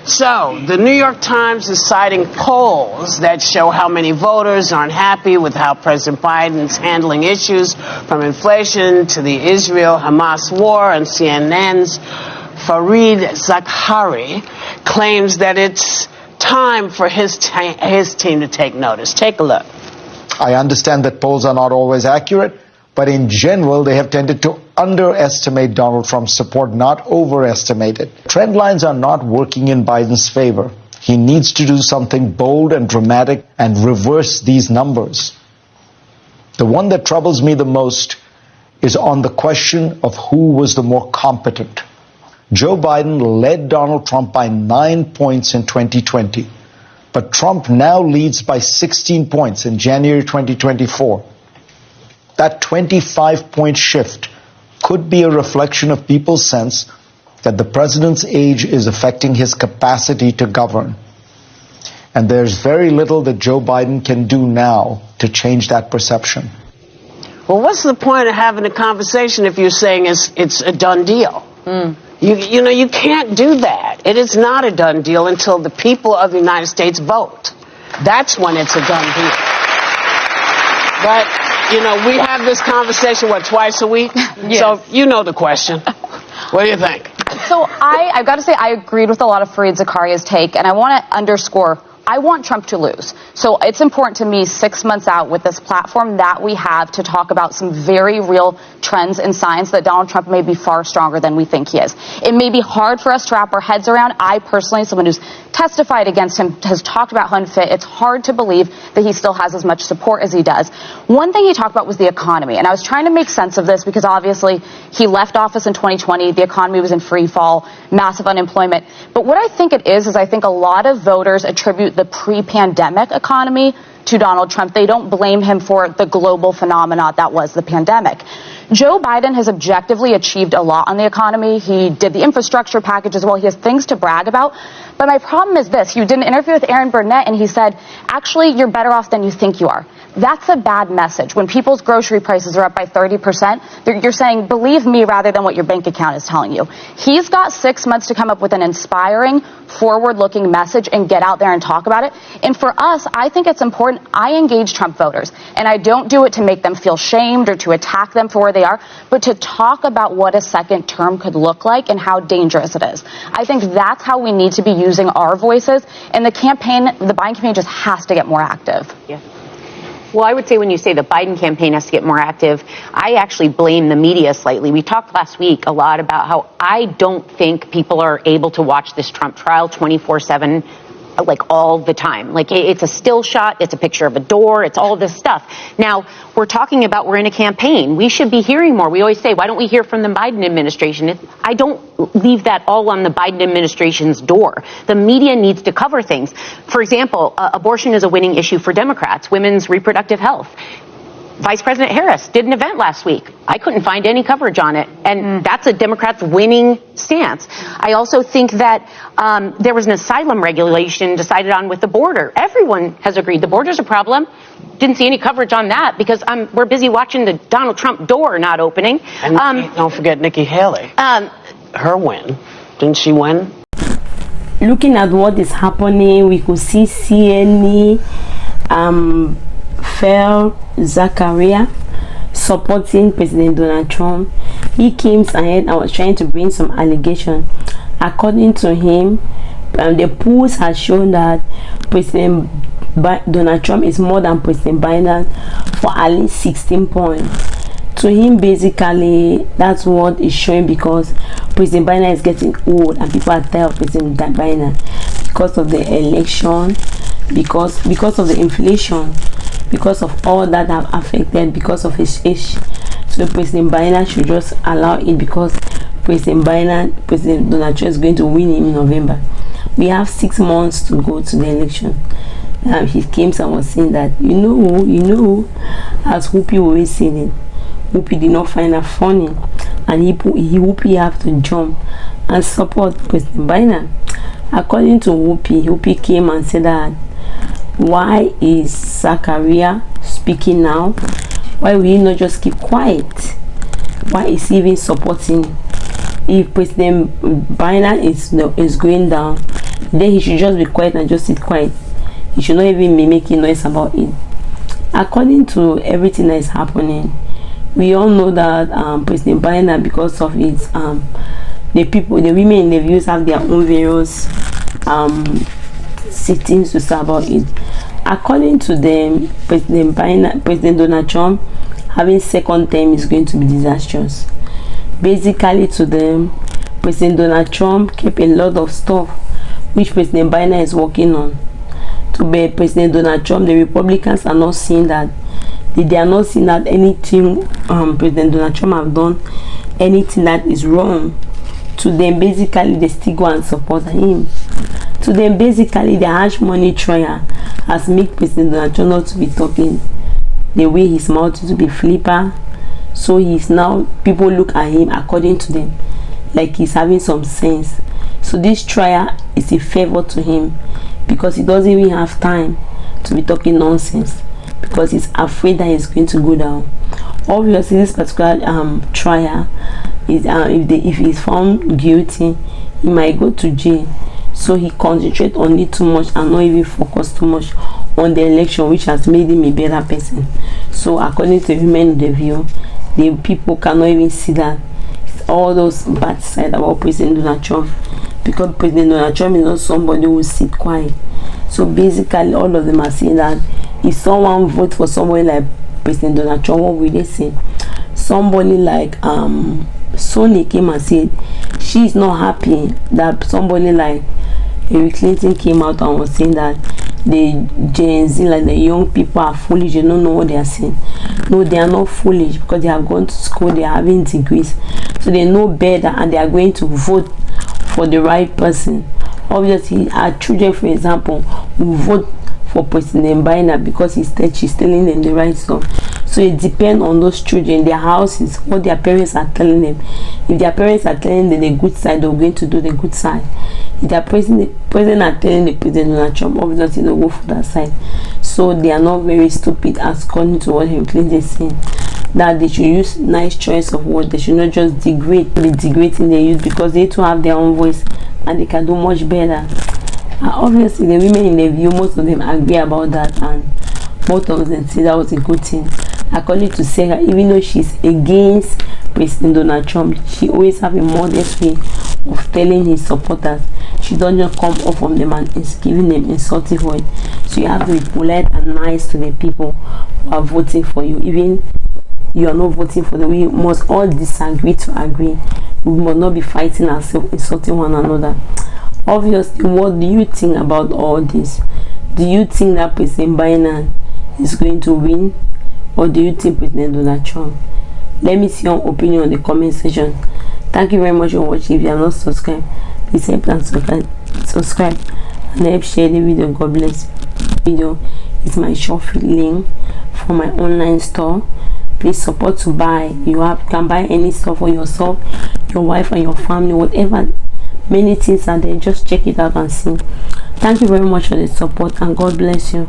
So, the New York Times is citing polls that show how many voters aren't happy with how President Biden's handling issues from inflation to the Israel-Hamas war, and CNN's Fareed Zakaria claims that it's time for his team to take notice. Take a look. I understand that polls are not always accurate, but in general, they have tended to underestimate Donald Trump's support, not overestimate it. Trend lines are not working in Biden's favor. He needs to do something bold and dramatic and reverse these numbers. The one that troubles me the most is on the question of who was the more competent. Joe Biden led Donald Trump by 9 points in 2020, but Trump now leads by 16 points in January 2024. That 25-point shift could be a reflection of people's sense that the president's age is affecting his capacity to govern. And there's very little that Joe Biden can do now to change that perception. Well, what's the point of having a conversation if you're saying it's a done deal? You know, you can't do that. It is not a done deal until the people of the United States vote. That's when it's a done deal. But, you know, we have this conversation, twice a week? Yes. So, you know the question. What do you think? So I've got to say I agreed with a lot of Fareed Zakaria's take, and I want to underscore, I want Trump to lose. So it's important to me 6 months out with this platform that we have to talk about some very real trends and signs that Donald Trump may be far stronger than we think he is. It may be hard for us to wrap our heads around. I personally, someone who's testified against him, has talked about how unfit. It's hard to believe that he still has as much support as he does. One thing he talked about was the economy, and I was trying to make sense of this because obviously he left office in 2020. The economy was in free fall, massive unemployment. But what I think it is I think a lot of voters attribute the pre-pandemic economy to Donald Trump. They don't blame him for the global phenomenon that was the pandemic. Joe Biden has objectively achieved a lot on the economy. He did the infrastructure package as well. He has things to brag about. But my problem is this. You did an interview with Aaron Burnett, and he said, actually, you're better off than you think you are. That's a bad message. When people's grocery prices are up by 30%, you're saying, believe me, rather than what your bank account is telling you. He's got 6 months to come up with an inspiring, forward-looking message and get out there and talk about it. And for us, I think it's important. I engage Trump voters, and I don't do it to make them feel shamed or to attack them for where they are, but to talk about what a second term could look like and how dangerous it is. I think that's how we need to be using our voices. And the Biden campaign just has to get more active. Yeah. Well, I would say when you say the Biden campaign has to get more active, I actually blame the media slightly. We talked last week a lot about how I don't think people are able to watch this Trump trial 24/7, like all the time. Like it's a still shot, it's a picture of a door, it's all this stuff. Now, we're talking about we're in a campaign. We should be hearing more. We always say, why don't we hear from the Biden administration? I don't leave that all on the Biden administration's door. The media needs to cover things. For example, abortion is a winning issue for Democrats, women's reproductive health. Vice President Harris did an event last week. I couldn't find any coverage on it. And that's a Democrat's winning stance. I also think that there was an asylum regulation decided on with the border. Everyone has agreed the border's a problem. Didn't see any coverage on that because we're busy watching the Donald Trump door not opening. And don't forget Nikki Haley. Her win. Didn't she win? Looking at what is happening, we could see CNE fell Zakaria supporting President Donald Trump. He came ahead and was trying to bring some allegation. According to him, the polls have shown that President Donald Trump is more than President Biden for at least 16 points. To him, basically, that's what is showing because President Biden is getting old and people are tired of President Biden because of the election, because of the inflation, because of all that have affected because of his age. So President Biden should just allow it because President Donald Trump is going to win in November. We have 6 months to go to the election. He came and was saying that, you know, as Whoopi always said it, Whoopi did not find her funny, and Whoopi have to jump and support President Biden. According to Whoopi came and said that, why is Zakaria speaking now? Why will he not just keep quiet? Why is he even supporting? If President Biden is going down, then he should just be quiet and just sit quiet. He should not even be making noise about it. According to everything that is happening, we all know that President Biden, because of its the women in the views have their own various things to say about it. According to them, President Donald Trump having second term is going to be disastrous. Basically, to them, President Donald Trump kept a lot of stuff which President Biden is working on. To be President Donald Trump, the Republicans are not seeing that. They are not seeing that anything President Donald Trump have done, anything that is wrong. To them, basically, they still go and support him. To them, basically, the harsh money trial has made President Donald Trump not to be talking the way his mouth is to be flipper. So he's now, people look at him, according to them, like he's having some sense. So this trial is a favor to him because he doesn't even have time to be talking nonsense because he's afraid that he's going to go down. Obviously, this particular trial is if he's found guilty, he might go to jail. So he concentrates on it too much and not even focus too much on the election, which has made him a better person. So according to women in the view, the people cannot even see that all those bad side about President Donald Trump, because President Donald Trump is not somebody who will sit quiet. So basically, all of them are saying that if someone vote for somebody like President Donald Trump, what will they say? Somebody like Sony came and said she is not happy that somebody like Hillary Clinton came out and was saying that the Gen Z, like the young people, are foolish. They don't know what they are saying. No, they are not foolish because they have gone to school, they are having degrees, so they know better and they are going to vote for the right person. Obviously, our children, for example, will vote for President Biden because she's telling them the right stuff. So it depends on those children, their houses, what their parents are telling them. If their parents are telling them the good side, they're going to do the good side. If their president are telling the President Donald Trump, obviously they'll go for that side. So they are not very stupid, as according to what Hillary Clinton is saying, that they should use nice choice of words. They should not just be degrading the youth because they too have their own voice and they can do much better. Obviously, the women in the view, most of them agree about that, and both of them say that was a good thing. According to Sarah, even though she's against President Donald Trump, she always have a modest way of telling his supporters. She doesn't come off on them and is giving them insulting words. So you have to be polite and nice to the people who are voting for you. Even you are not voting for them, we must all disagree to agree. We must not be fighting ourselves, insulting one another. Obviously, what do you think about all this? Do you think that President Biden is going to win, or do you think President Donald Trump? Let me see your opinion in the comment section. Thank you very much for watching. If you are not subscribed, please help and subscribe and help share the video. God bless you. Video is my shop link for my online store. Please support to buy. You can buy any stuff for yourself, your wife, and your family, whatever. Many things are there. Just check it out and see. Thank you very much for the support, and God bless you.